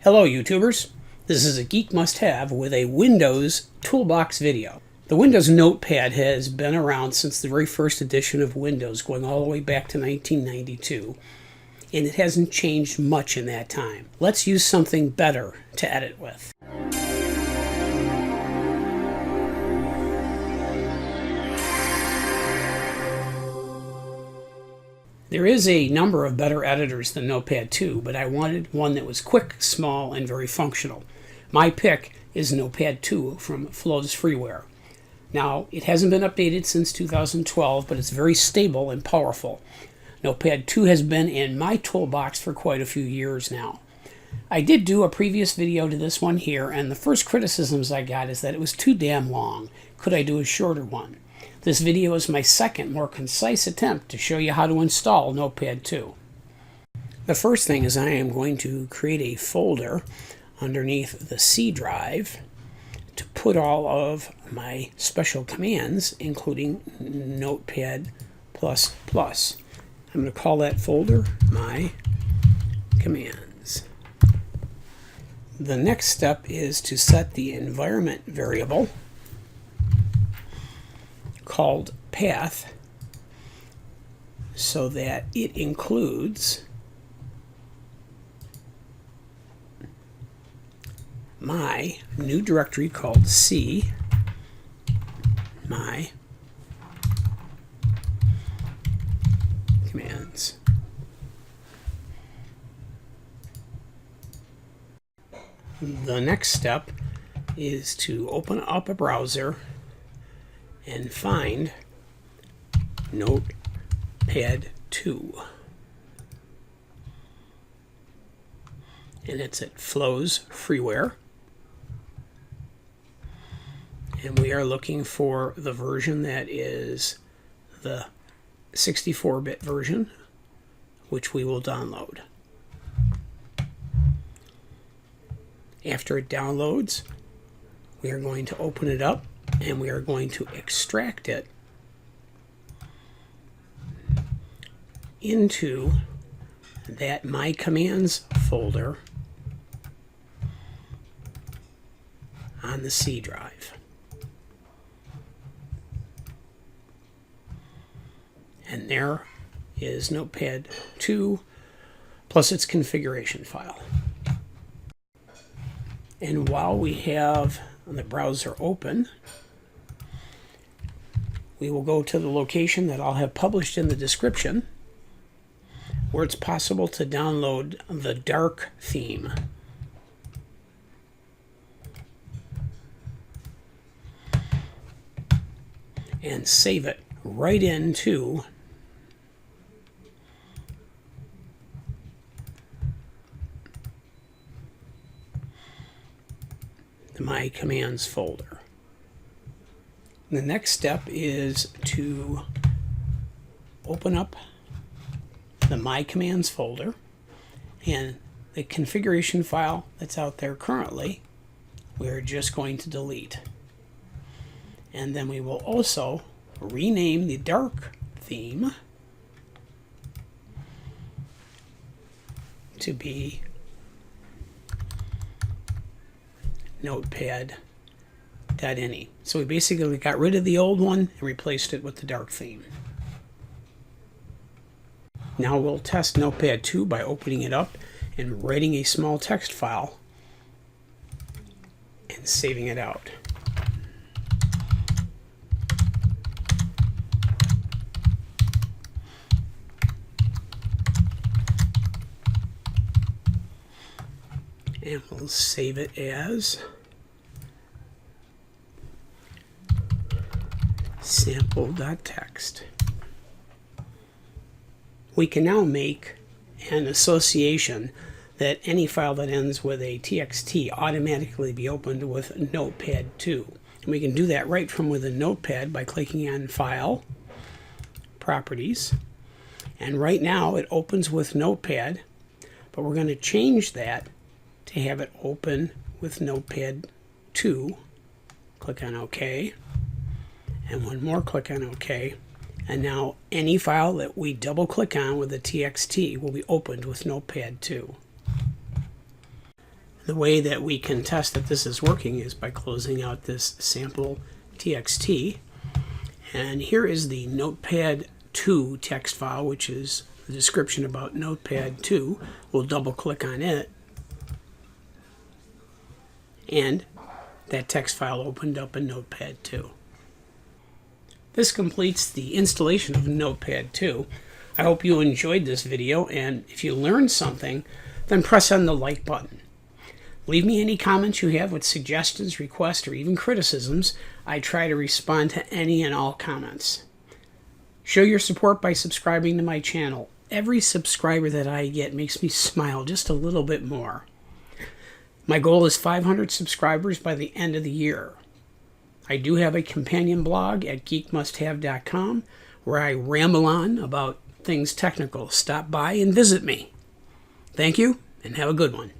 Hello YouTubers, this is a Geek Must Have with a Windows Toolbox video. The Windows Notepad has been around since the very first edition of Windows, going all the way back to 1992, and it hasn't changed much in that time. Let's use something better to edit with. There is a number of better editors than Notepad 2, but I wanted one that was quick, small, and very functional. My pick is Notepad 2 from Flo Freeware. Now, it hasn't been updated since 2012, but it's very stable and powerful. Notepad 2 has been in my toolbox for quite a few years now. I did do a previous video to this one here, and the first criticisms I got is that it was too damn long. Could I do a shorter one? This video is my second, more concise attempt to show you how to install Notepad 2. The first thing is I am going to create a folder underneath the C drive to put all of my special commands, including Notepad++. I'm going to call that folder myCommands. The next step is to set the environment variable called path so that it includes my new directory called C, my commands. The next step is to open up a browser and find Notepad 2. And it's at Flo Freeware. And we are looking for the version that is the 64-bit version, which we will download. After it downloads, we are going to open it up and we are going to extract it into that myCommands folder on the C drive. And there is Notepad 2 plus its configuration file. And while we have the browser open, we will go to the location that I'll have published in the description, where it's possible to download the dark theme. And save it right into the myCommands folder. The next step is to open up the myCommands folder, and the configuration file that's out there currently we're just going to delete. And then we will also rename the dark theme to be Notepad.ini. So we basically got rid of the old one and replaced it with the dark theme. Now we'll test Notepad 2 by opening it up and writing a small text file and saving it out. And we'll save it as sample.txt. We can now make an association that any file that ends with a txt automatically be opened with Notepad 2. And we can do that right from within Notepad by clicking on File, Properties. And right now it opens with Notepad, but we're going to change that to have it open with Notepad 2. Click on OK. And one more click on OK. And now any file that we double click on with a txt will be opened with Notepad 2. The way that we can test that this is working is by closing out this sample txt. And here is the Notepad 2 text file, which is the description about Notepad 2. We'll double click on it. And that text file opened up in Notepad 2. This completes the installation of Notepad 2. I hope you enjoyed this video, and if you learned something, then press on the like button. Leave me any comments you have with suggestions, requests, or even criticisms. I try to respond to any and all comments. Show your support by subscribing to my channel. Every subscriber that I get makes me smile just a little bit more. My goal is 500 subscribers by the end of the year. I do have a companion blog at geekmusthave.com where I ramble on about things technical. Stop by and visit me. Thank you, and have a good one.